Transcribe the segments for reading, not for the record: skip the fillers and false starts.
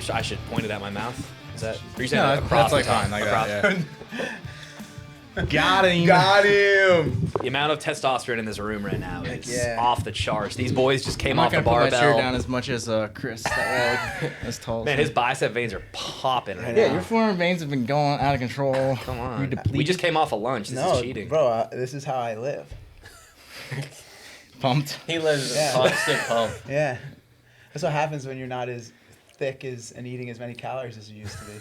I should point it at my mouth. Is that? Are you saying No, across that's like the top? fine. Like Across- that, yeah. Got him. Got him. The amount of testosterone in this room right now is yeah. off the charts. These boys just came I'm off not the gonna put my chair barbell. down as much as Chris. As tall. Man, his bicep veins are popping right Yeah, now. your forearm veins have been going out of control. Come You're on. depleted. We just came off a lunch. This is cheating. Bro, this is how I live. Pumped. He lives Yeah. a constant pump. Yeah. That's what happens when you're not as thick and eating as many calories as you used to be.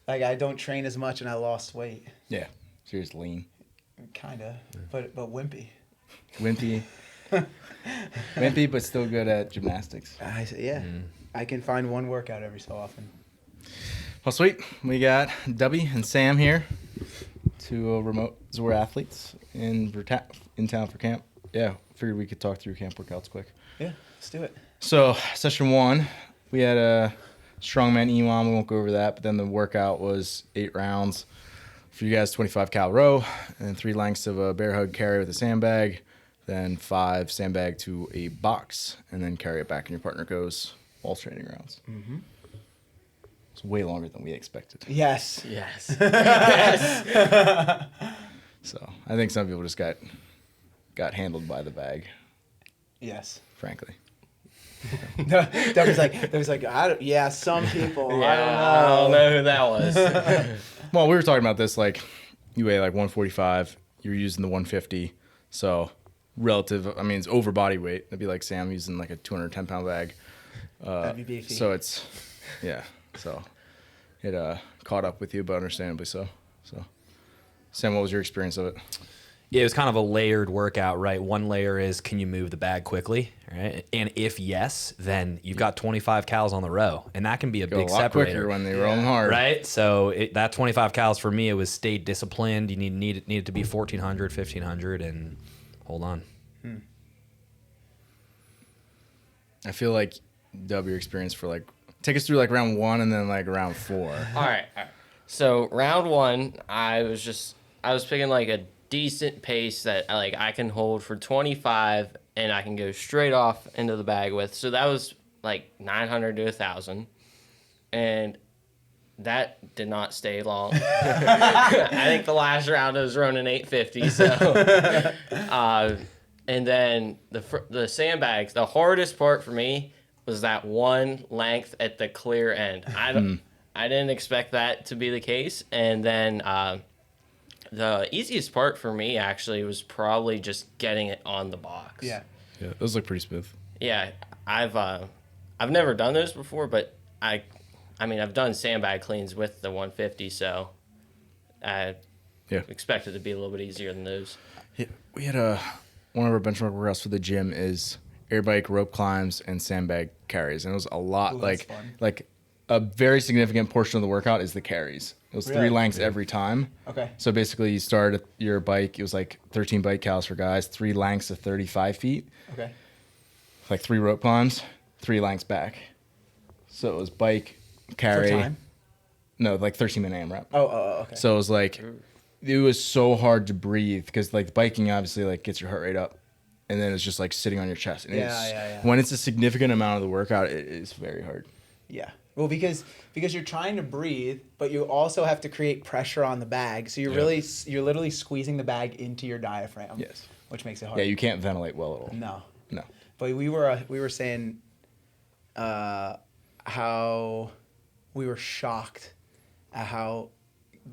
Like, I don't train as much and I lost weight. Yeah. Serious lean. Kinda. But wimpy. Wimpy. Wimpy, but still good at gymnastics. Yeah. I can find one workout every so often. Well, sweet. We got Dubby and Sam here, two remote ZOAR athletes in town for camp. Yeah, figured we could talk through camp workouts quick. Yeah, let's do it. So, session 1, we had a strongman EMOM. We won't go over that, but then the workout was 8 rounds. For you guys, 25 cal row, and 3 lengths of a bear hug carry with a sandbag, then 5 sandbag to a box, and then carry it back, and your partner goes all training rounds. Mm-hmm. It's way longer than we expected. Yes. Yes. So I think some people just got handled by the bag, Yes. frankly. There was like, some people. I don't know who that was. Well, we were talking about this, like, you weigh like 145, you're using the 150, so relative, I mean, it's over body weight. That'd be like Sam using like a 210-pound bag. That'd be beefy. So it's, yeah, so it caught up with you, but understandably so. So, Sam, what was your experience of it? Yeah, it was kind of a layered workout, right? One layer is, can you move the bag quickly, right? And if yes, then you've got 25 cals on the row, and that can be a Go big a lot separator. quicker when they roll hard. Right? So that 25 cals for me, it was stay disciplined. You needed to be 1,400, 1,500, and hold on. I feel like, Dub, your experience for like, take us through like round 1 and then like round 4. All right. So round 1, I was picking like a decent pace that like I can hold for 25 and I can go straight off into the bag with. So that was like 900 to 1,000, and that did not stay long. I think the last round I was running 850. So, and then the sandbags. The hardest part for me was that one length at the clear end. I didn't expect that to be the case, and then the easiest part for me actually was probably just getting it on the box. Yeah. Yeah, those look pretty smooth. Yeah, I've never done those before, but I mean I've done sandbag cleans with the 150, so I expect it to be a little bit easier than those. Yeah, we had one of our benchmark workouts for the gym is air bike, rope climbs, and sandbag carries, and it was a lot. Ooh, that's fun. Like a very significant portion of the workout is the carries. It was 3 lengths every time. Okay. So basically, you start at your bike. It was like 13 bike cals for guys, 3 lengths of 35 feet, Okay. like 3 rope climbs, 3 lengths back. So it was bike, carry. For time? No, like 13-minute AMRAP. Oh, okay. So it was like, it was so hard to breathe because like biking obviously like gets your heart rate up, and then it's just like sitting on your chest. And Yeah. When it's a significant amount of the workout, it is very hard. Yeah. Well, because you're trying to breathe, but you also have to create pressure on the bag. So you're literally squeezing the bag into your diaphragm. Yes. Which makes it hard. Yeah, you can't ventilate well at all. No. No. But we were saying how we were shocked at how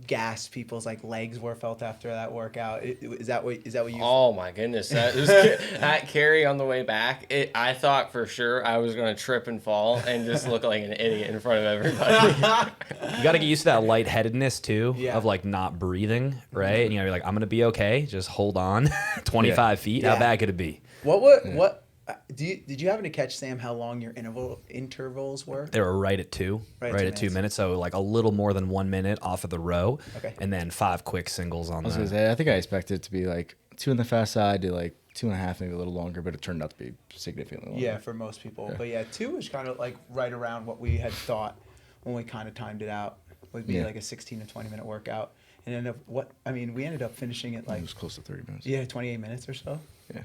gassed people's like legs were felt after that workout. Is that what you? Oh my goodness, that carry on the way back, I thought for sure I was gonna trip and fall and just look like an idiot in front of everybody. You got to get used to that lightheadedness too, Yeah. of like not breathing, right? And you're like, I'm gonna be okay. Just hold on. 25 feet. Yeah. How bad could it be? What did you happen to catch, Sam, how long your intervals were? They were right at 2, Right right at at 2 2 minutes. So like a little more than 1 minute off of the row, Okay. and then 5 quick singles on I was gonna the. say, I think I expected it to be like 2 on the fast side to like 2.5, maybe a little longer, but it turned out to be significantly longer. Yeah, for most people. Yeah. But yeah, 2 was kind of like right around what we had thought when we kind of timed it out. Would be Yeah. like a 16 to 20 minute workout. and ended up we ended up finishing it It like was close to 30 minutes. 28 minutes or so.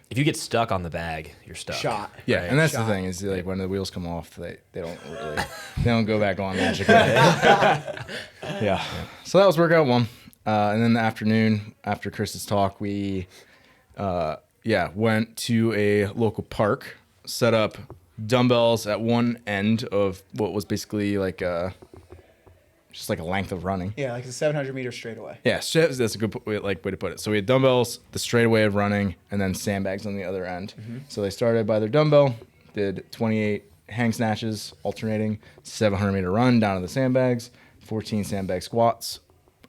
If you get stuck on the bag, you're stuck. Shot. Yeah, Right. and that's Shot. the thing is like when the wheels come off, they don't go back on magically. Yeah. So that was workout 1, and then the afternoon after Chris's talk, we went to a local park, set up dumbbells at one end of what was basically like just like a length of running. Yeah, like a 700-meter straightaway. Yeah, that's a good way to put it. So we had dumbbells, the straightaway of running, and then sandbags on the other end. Mm-hmm. So they started by their dumbbell, did 28 hang snatches, alternating, 700-meter run down to the sandbags, 14 sandbag squats,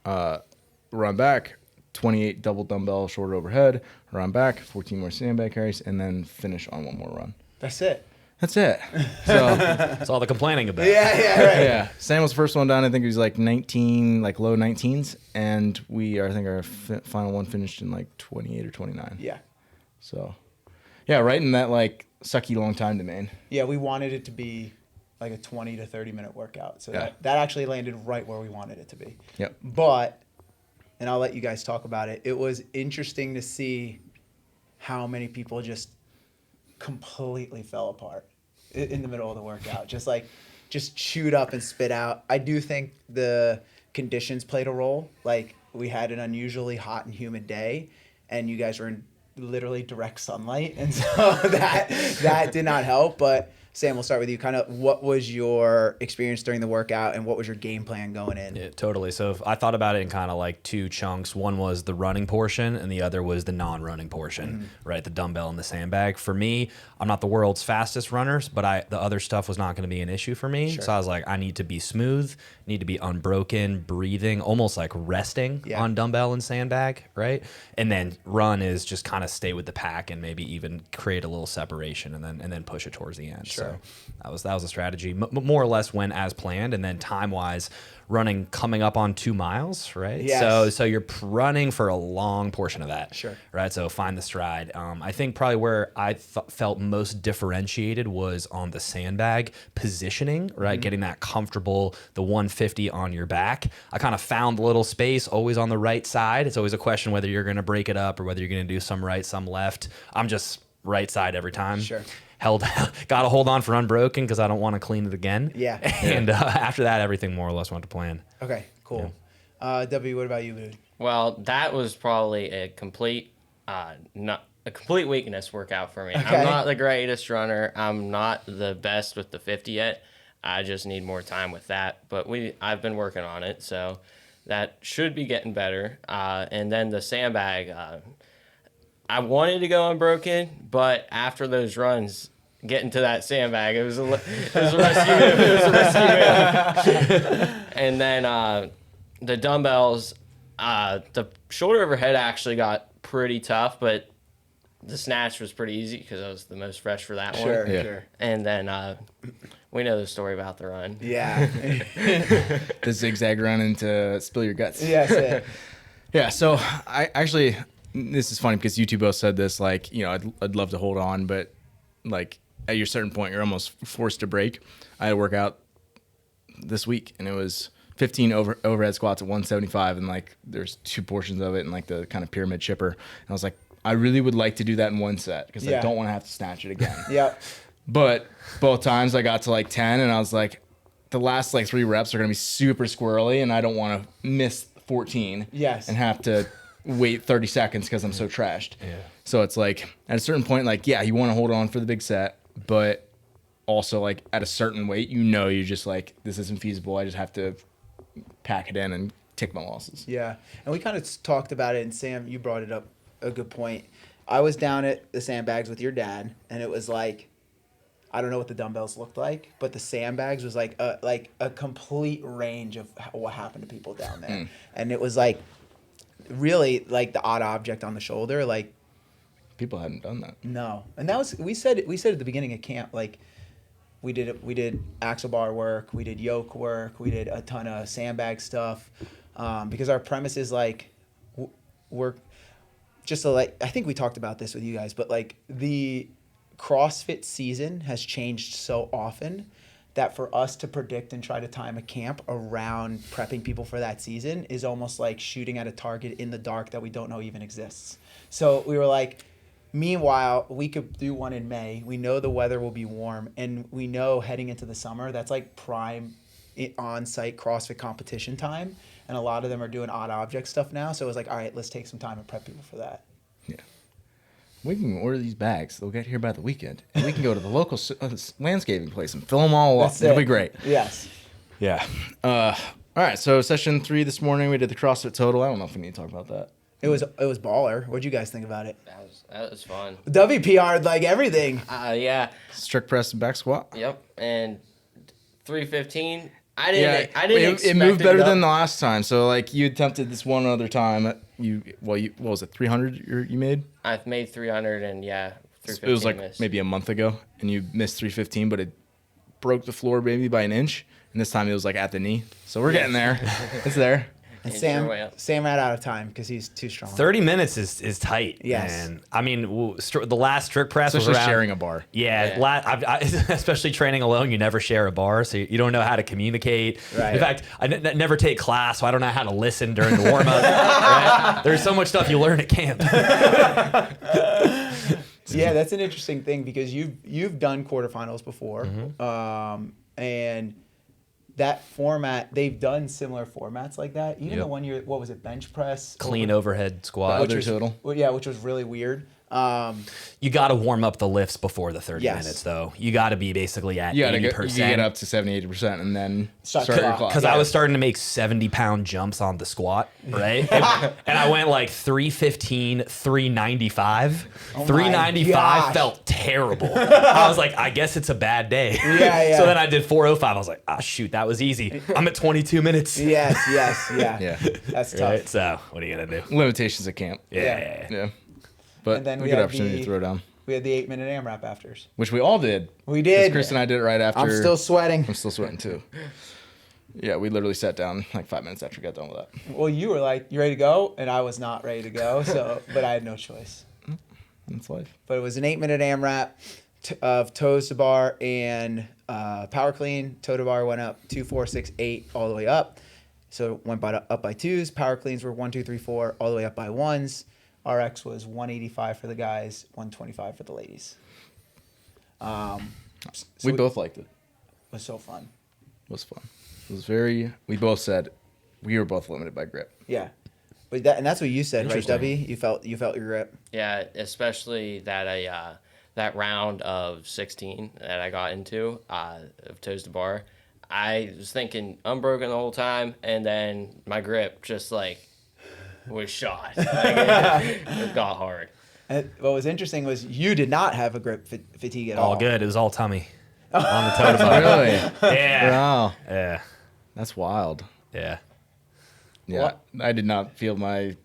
run back, 28 double dumbbell shoulder overhead, run back, 14 more sandbag carries, and then finish on one more run. That's it. That's it. So That's all the complaining about. Yeah, right. yeah, Sam was the first one done. I think he was like 19, like low 19s, and I think our final one finished in like 28 or 29. Yeah. So, yeah, right in that like sucky long time domain. Yeah, we wanted it to be like a 20 to 30-minute workout. So Yeah. that actually landed right where we wanted it to be. Yep. But, and I'll let you guys talk about it, it was interesting to see how many people just completely fell apart in the middle of the workout. Just chewed up and spit out. I do think the conditions played a role. Like, we had an unusually hot and humid day, and you guys were in literally direct sunlight, and so that did not help. But Sam, we'll start with you. Kind of, what was your experience during the workout, and what was your game plan going in? Yeah, totally. So if I thought about it in kind of like 2 chunks. One was the running portion, and the other was the non-running portion, right? The dumbbell and the sandbag. For me, I'm not the world's fastest runner, but the other stuff was not going to be an issue for me. Sure. So I was like, I need to be smooth, need to be unbroken, breathing, almost like resting on dumbbell and sandbag, right? And then run is just kind of stay with the pack and maybe even create a little separation and then push it towards the end. Sure. So that was the strategy. More or less went as planned, and then time-wise, running coming up on 2 miles, right? Yes. So you're running for a long portion of that. Sure. Right. So find the stride. I think probably where I felt most differentiated was on the sandbag positioning, right? Getting that comfortable, the 150 on your back. I kind of found the little space always on the right side. It's always a question whether you're going to break it up or whether you're going to do some right, some left. I'm just right side every time. Sure. Got to hold on for unbroken because I don't want to clean it again. Yeah. And after that, everything more or less went to plan. Okay, cool. W, what about you, dude? Well, that was probably a complete weakness workout for me. Okay. I'm not the greatest runner. I'm not the best with the 50 yet. I just need more time with that. But I've been working on it, so that should be getting better. And then the sandbag, I wanted to go unbroken, but after those runs, getting to that sandbag, it was a rescue move. It was a rescue move. And then the dumbbells, the shoulder overhead actually got pretty tough, but the snatch was pretty easy because I was the most fresh for that one. Yeah. Sure. And then we know the story about the run. Yeah. The zigzag run into spill your guts. Yes. Yeah. Yeah, so I actually, this is funny because you two both said this, like, you know, I'd love to hold on, but like at your certain point, you're almost forced to break. I had a workout this week, and it was 15 overhead squats at 175, and like there's 2 portions of it and like the kind of pyramid chipper. And I was like, I really would like to do that in one set because I don't want to have to snatch it again. Yep. But both times I got to like 10, and I was like, the last like 3 reps are going to be super squirrely, and I don't want to miss 14 Yes. and have to wait 30 seconds because I'm so trashed. Yeah. So it's like at a certain point, like, yeah, you want to hold on for the big set, but also like at a certain weight, you know, you're just like, this isn't feasible. I just have to pack it in and take my losses. Yeah. And we kind of talked about it, and Sam, you brought it up a good point. I was down at the sandbags with your dad, and it was like, I don't know what the dumbbells looked like, but the sandbags was like a complete range of what happened to people down there. And it was like really like the odd object on the shoulder, like, People hadn't done that. no. And that was, we said at the beginning of camp, like, we did axle bar work, we did yoke work, we did a ton of sandbag stuff, because our premise is like, we're just so like, I think we talked about this with you guys, but like the CrossFit season has changed so often that for us to predict and try to time a camp around prepping people for that season is almost like shooting at a target in the dark that we don't know even exists. So we were like, meanwhile, we could do one in May. We know the weather will be warm, and we know heading into the summer, that's like prime on-site CrossFit competition time, and a lot of them are doing odd object stuff now. So it was like, all right, let's take some time and prep people for that. Yeah. We can order these bags. They'll get here by the weekend. And we can go to the local landscaping place and fill them all up. It'll be great. Yes. Yeah. All right. So session 3 this morning, we did the CrossFit total. I don't know if we need to talk about that. It was baller. What'd you guys think about it? That was fun. WPR'd like everything. Yeah. Strict press and back squat. Yep. And 315. I Yeah, didn't expect it moved better to go. than the last time. So like you attempted this one other time. What was it? 300 you made? I've made 300 and yeah, 315 It was like missed. maybe a month ago, and you missed 315, but it broke the floor maybe by an inch. And this time it was like at the knee. So we're getting there. It's there. And Inch your way up. Sam ran out of time because he's too strong. 30 minutes is tight. Yes. And I mean, the last strict press was Especially around, sharing a bar. Yeah, Yeah. especially training alone, you never share a bar, so you don't know how to communicate. Right. In fact, I never take class, so I don't know how to listen during the warm up. Right? There's so much stuff you learn at camp. Yeah, that's an interesting thing because you've done quarterfinals before, and that format, they've done similar formats like that. Even Yep. the one year, what was it, bench press? Clean overhead squat. Other total. Well, yeah, which was really weird. You got to warm up the lifts before the 30 Yes. minutes, though. You got to be basically at You gotta 80%. get up to 70, 80%, and then Start start your clock. clock. Because I was starting to make 70-pound jumps on the squat, right? and I went like 315, 395. Oh my 395 gosh. felt terrible. I was like, I guess it's a bad day. Yeah. So then I did 405. I was like, shoot, that was easy. I'm at 22 minutes. Yes, yeah. Yeah. That's tough. Right? So what are you going to do? Limitations at camp. Yeah. Yeah. But And then a we good had opportunity the- to throw down, We had the 8-minute AMRAP afters. which we all did. We did. Chris and I did it right after. I'm still sweating. I'm still sweating too. Yeah, we literally sat down like 5 minutes after we got done with that. Well, you were like, you ready to go? And I was not ready to go, but I had no choice. That's life. But it was an 8-minute AMRAP of toes to bar and power clean. Toe to bar went up 2, 4, 6, 8 all the way up. So it went up by 2s. Power cleans were 1, 2, 3, 4 all the way up by 1s. RX was 185 for the guys, 125 for the ladies. We both liked it. It was so fun. It was fun. It was very. We both said we were both limited by grip. Yeah. But that's what you said, right, Interesting. W? You felt your grip. Yeah, especially that that round of 16 that I got into of toes to bar. I was thinking unbroken the whole time, and then my grip just like was shot. Like, it got hard. And what was interesting was you did not have a grip fatigue at all. All good. It was all tummy on the toe to bar. Really? Yeah. Wow. Yeah. That's wild. Yeah. Yeah. What? I did not feel my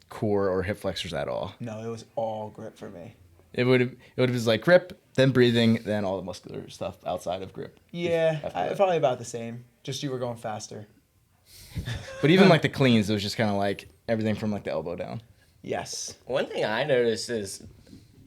core or hip flexors at all. No, it was all grip for me. It would have been like grip, then breathing, then all the muscular stuff outside of grip. Yeah, After that. probably about the same. Just you were going faster. But even like the cleans, it was just kind of like everything from like the elbow down. Yes. One thing I noticed is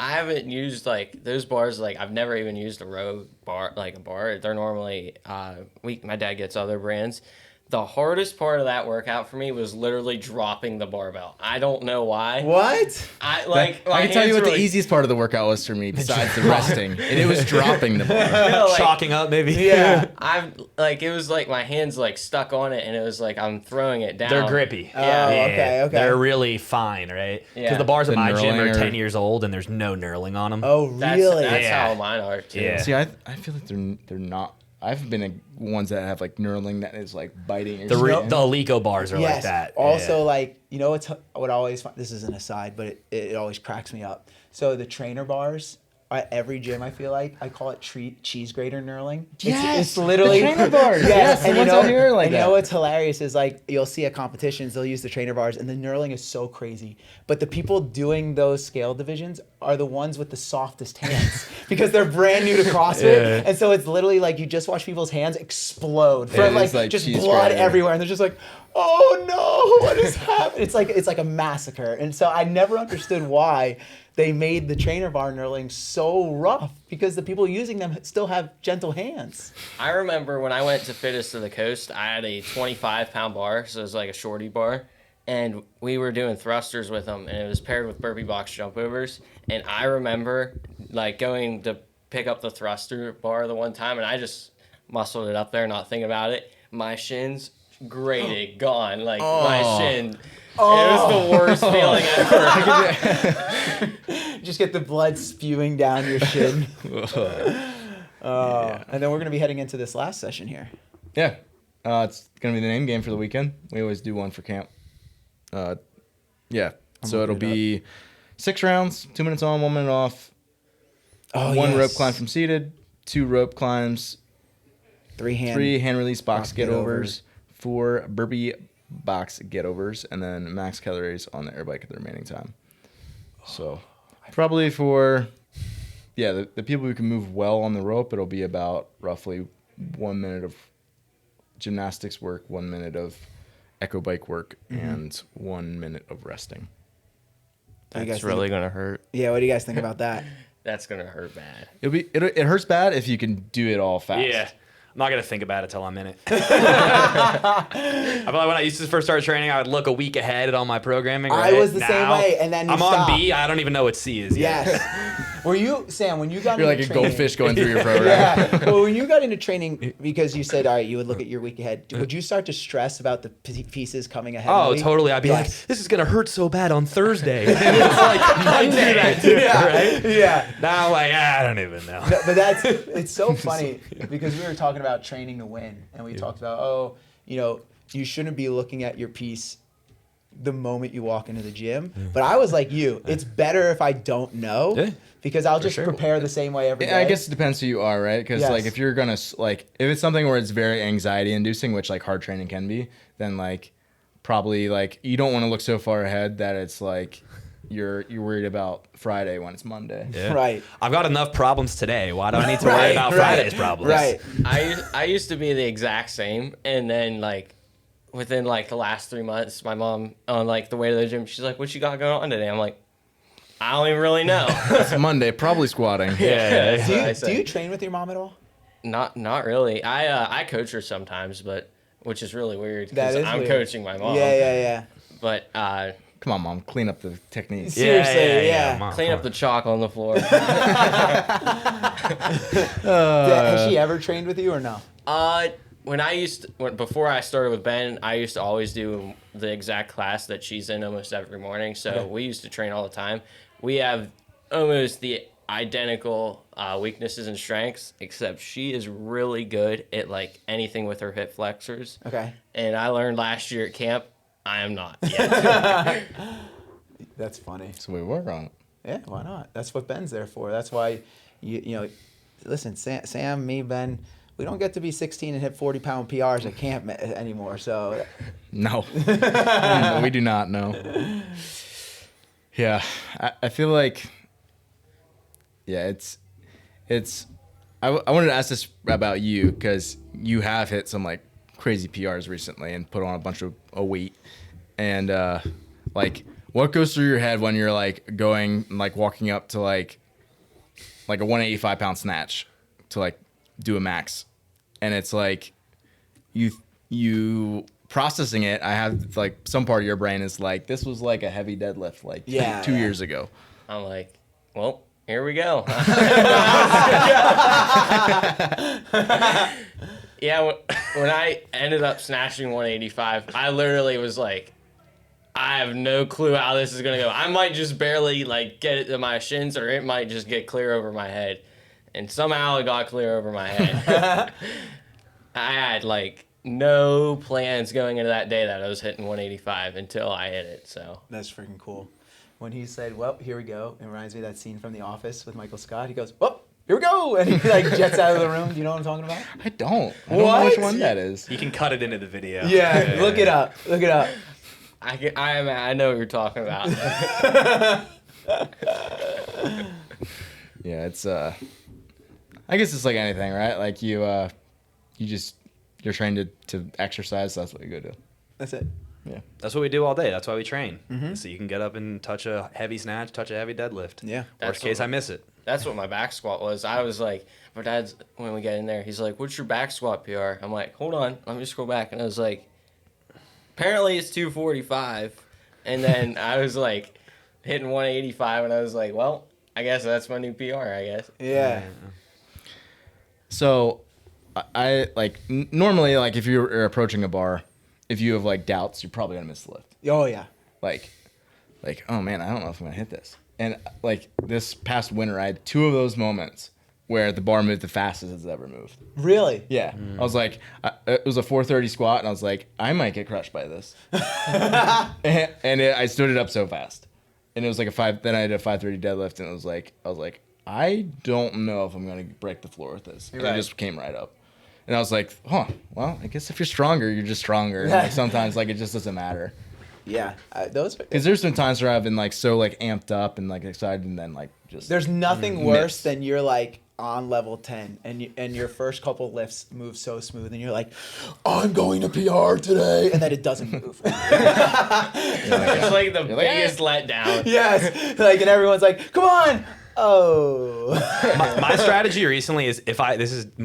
I haven't used like those bars. Like I've never even used a row bar, like a bar. They're normally my dad gets other brands. The hardest part of that workout for me was literally dropping the barbell. I don't know why. What? I I can tell you what the easiest part of the workout was for me, besides the resting, and it was dropping the bar. Chalking up, maybe. Yeah. I'm like it was like my hands like stuck on it, and it was like I'm throwing it down. They're grippy. Oh, okay. They're really fine, right? Because Yeah. the bars at The my gym are knurling 10 years old and there's no knurling on them. Oh, That's, really? That's Yeah. how mine are too. Yeah. See, I feel like they're not. I've been in ones that have like knurling that is like biting your The skin. Alico bars are Yes. like that. Also, Yeah. like, you know what I would always find, this is an aside, but it always cracks me up. So the trainer bars at every gym, I feel like, I call it cheese grater knurling. It's literally the trainer bars. Yes, the and ones you know, out here are like and you that. know what's hilarious is like you'll see at competitions they'll use the trainer bars and the knurling is so crazy. But the people doing those scale divisions are the ones with the softest hands because they're brand new to CrossFit, Yeah. and so it's literally like you just watch people's hands explode from It is like like just cheese blood grater. everywhere, and they're just like, oh no, what is happening? It's like a massacre, and so I never understood why they made the trainer bar knurling so rough because the people using them still have gentle hands. I remember when I went to Fittest to the Coast, I had a 25-pound bar, so it was like a shorty bar, and we were doing thrusters with them, and it was paired with burpee box jump overs. And I remember like going to pick up the thruster bar the one time, and I just muscled it up there, not thinking about it. My shins grated, gone, like my shin. It was the worst feeling ever. Just get the blood spewing down your shin. And then we're going to be heading into this last session here. Yeah. It's going to be the name game for the weekend. We always do one for camp. Yeah. So it'll be 6 rounds, 2 minutes on, 1 minute off. One rope climb from seated, 2 rope climbs, 3 hand release box get overs, 4 burpee box get overs, and then max calories on the air bike at the remaining time. So probably for the people who can move well on the rope, it'll be about roughly 1 minute of gymnastics work, 1 minute of echo bike work, and 1 minute of resting. That's really gonna hurt. Yeah, what do you guys think about that? That's gonna hurt bad. It hurts bad if you can do it all fast. Yeah. I'm not going to think about it till I'm in it. I feel like when I used to first start training, I would look a week ahead at all my programming. Right? I was the same way, and then you I'm stop. on B. I don't even know what C is yet. Yes. Were you, Sam, when you got You're into like a training, goldfish going through your program. Yeah. Well, when you got into training, because you said, all right, you would look at your week ahead, would you start to stress about the pieces coming ahead? Oh, of the week? totally. I'd be like, this is going to hurt so bad on Thursday. And it's like Monday. Right? Yeah. Now I'm like, I don't even know. No, but it's so funny because we were talking about training to win, and we talked about, you shouldn't be looking at your piece the moment you walk into the gym. But I was like you, it's better if I don't know because I'll just prepare the same way every day. I guess it depends who you are, right? Because Yes. like if you're gonna if it's something where it's very anxiety inducing, which like hard training can be, then like probably like you don't want to look so far ahead that it's like you're worried about Friday when it's Monday. Yeah. Right. I've got enough problems today. Why do I need to worry about Friday's problems? Right. I used to be the exact same, and then like within like the last 3 months, my mom on like the way to the gym, she's like, "What you got going on today?" I'm like, "I don't even really know." It's Monday, probably squatting. Yeah. That's what I Do say. you train with your mom at all? Not really. I coach her sometimes, but which is really weird That because is I'm weird. coaching my mom. Yeah. But Come on, Mom, clean up the techniques. Seriously, yeah. Mom. clean up the chalk on the floor. Has she ever trained with you or no? Before I started with Ben, I used to always do the exact class that she's in almost every morning. So we used to train all the time. We have almost the identical weaknesses and strengths, except she is really good at like anything with her hip flexors. Okay. And I learned last year at camp, I am not yet. That's funny. So we work on it. Yeah, why not? That's what Ben's there for. That's why, listen, Sam, me, Ben, we don't get to be 16 and hit 40-pound PRs at camp anymore. So, No. We do not know. Yeah, I feel like, it's I wanted to ask this about you because you have hit some like crazy PRs recently and put on a bunch of weight. And like what goes through your head when you're like going, like walking up to like a 185-pound snatch to like do a max, and it's like you processing it. I have like some part of your brain is like, this was like a heavy deadlift like 2 years ago. I'm like, well, here we go. Yeah, when I ended up snatching 185, I literally was like, I have no clue how this is gonna go. I might just barely like get it to my shins, or it might just get clear over my head. And somehow it got clear over my head. I had like no plans going into that day that I was hitting 185 until I hit it. So that's freaking cool. When he said, well, here we go, it reminds me of that scene from The Office with Michael Scott. He goes, well, here we go. And he like jets out of the room. Do you know what I'm talking about? I don't know which one that is. You can cut it into the video. Yeah, look it up. Look it up. I know what you're talking about. Yeah, it's I guess it's like anything, right? Like you're trained to exercise, so that's what you go do. That's it. Yeah. That's what we do all day. That's why we train. So you can get up and touch a heavy snatch, touch a heavy deadlift. Yeah. Worst case, I miss it. That's what my back squat was. I was like, my dad's, when we get in there, he's like, what's your back squat PR? I'm like, hold on, let me scroll back. And I was like, apparently it's 245. And then I was like, hitting 185, and I was like, well, I guess that's my new PR, I guess. Yeah. So, I like normally like if you're approaching a bar, if you have like doubts, you're probably gonna miss the lift. Oh yeah. Like, oh man, I don't know if I'm gonna hit this. And like this past winter, I had 2 of those moments where the bar moved the fastest it's ever moved. Really? Yeah, I was like, it was a 430 squat, and I was like, I might get crushed by this. I stood it up so fast, and it was like a 5. Then I did a 530 deadlift, and I was like, I don't know if I'm gonna break the floor with this. And Right. it just came right up, and I was like, well, I guess if you're stronger, you're just stronger. And like sometimes like it just doesn't matter. Yeah. Those. Because there's been times where I've been like so like amped up and like excited, and then like just There's nothing worse Miss. than you're like on level 10 and your first couple lifts move so smooth and you're like, I'm going to PR today, and then it doesn't move. It's like the You're like, biggest letdown. Yes. Like, and everyone's like, come on. Oh. My strategy recently is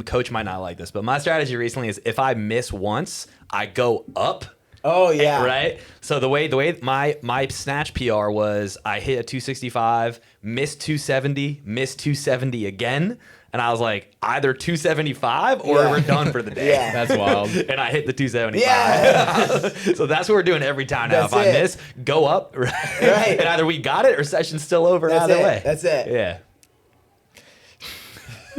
coach might not like this, but my strategy recently is if I miss once, I go up. Oh yeah. Right. So the way my snatch PR was, I hit a 265, missed 270, missed 270 again, and I was like, either 275 or Yeah. we're done for the day. Yeah. that's wild. And I hit the 275. Yeah. So that's what we're doing every time now. That's if I it. miss, go up. Right. Right. And either we got it or session's still over. That's either it. way. That's it. Yeah.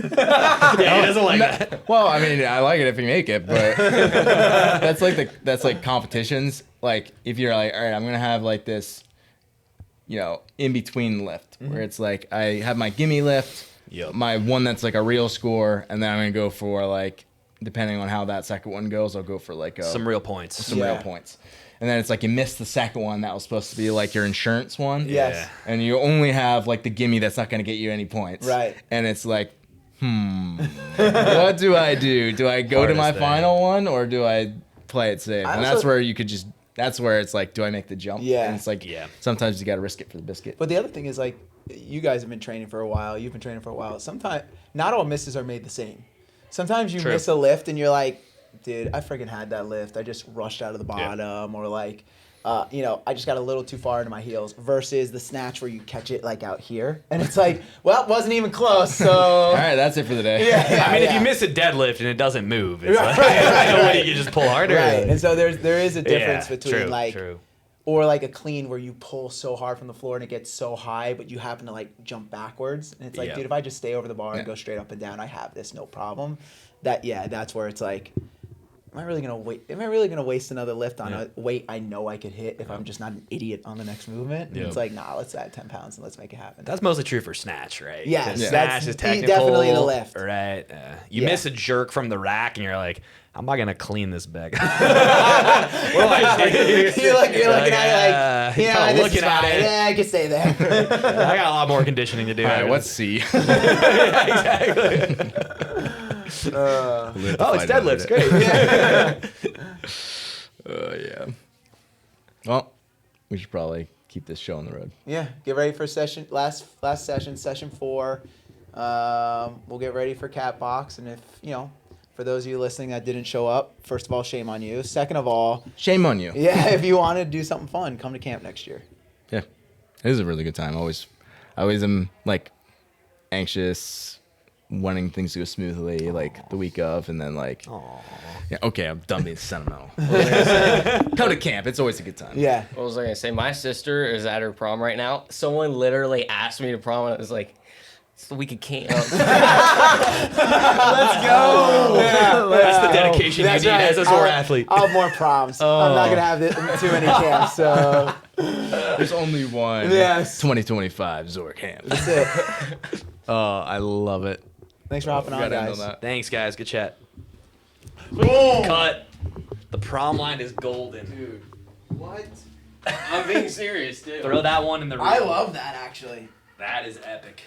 Yeah, he doesn't like that. Well, I mean, I like it if you make it, but that's like competitions. Like if you're like, all right, I'm gonna have like this, in between lift where it's like I have my gimme lift, Yep. my one that's like a real score, and then I'm gonna go for like, depending on how that second one goes, I'll go for like Some real points. some Yeah. real points. And then it's like you missed the second one that was supposed to be like your insurance one. Yes. Yeah. And you only have like the gimme that's not gonna get you any points. Right. And it's like, what do I do? Do I go to my Hardest thing. final one or do I play it safe? I And also- that's where you could just, that's where it's like, do I make the jump? Yeah. And it's like, Yeah. sometimes you got to risk it for the biscuit. But the other thing is, like, you guys have been training for a while. You've been training for a while. Sometimes not all misses are made the same. Sometimes you True. miss a lift and you're like, dude, I freaking had that lift. I just rushed out of the bottom, or like, I just got a little too far into my heels. Versus the snatch where you catch it like out here, and it's like, well, it wasn't even close. So All right, that's it for the day. yeah, I mean, if yeah. you miss a deadlift and it doesn't move, it's like, Right, what, right. you can just pull harder. Right, and so there is a difference Yeah, between true, like, true. or like a clean where you pull so hard from the floor and it gets so high, but you happen to like jump backwards, and it's like, Yeah. dude, if I just stay over the bar Yeah. and go straight up and down, I have this no problem. That's where it's like, am I really gonna waste another lift on Yeah. a weight I know I could hit if I'm just not an idiot on the next movement? And Yeah. it's like, nah, let's add 10 pounds and let's make it happen. That's mostly true for snatch, right? Yes, 'Cause Yeah. snatch that's is technical. definitely the lift. Right. You Yeah. miss a jerk from the rack and you're like, I'm not gonna clean this bag. What do I do? you're looking at it like, kinda this looking is at fine. it. Yeah, I can stay there. I got a lot more conditioning to do. All right, what's C? Oh, it's deadlifts. Great. Yeah. Well, we should probably keep this show on the road. Yeah, get ready for session last session, session 4. We'll get ready for Cat Box, and if for those of you listening that didn't show up, first of all, shame on you. Second of all, Shame on you. yeah, if you want to do something fun, come to camp next year. Yeah. It is a really good time. I always am like anxious, wanting things to go smoothly, like the week of, and then like, yeah, okay, I'm done being sentimental. Come to camp. It's always a good time. Yeah. What was I gonna say? My sister is at her prom right now. Someone literally asked me to prom, and it was like, it's the week of camp. Let's go. That's the dedication That's you need right. as a ZOAR athlete. I'll have more proms. I'm not gonna have too many camps, so There's only one. Yes. 2025 ZOAR Camp. that's it. Oh, I love it. Thanks for hopping on, Gotta end guys. on that. Thanks, guys. Good chat. Cut. The prom line is golden. Dude, what? I'm being serious, dude. Throw that one in the reel. I love that actually. That is epic.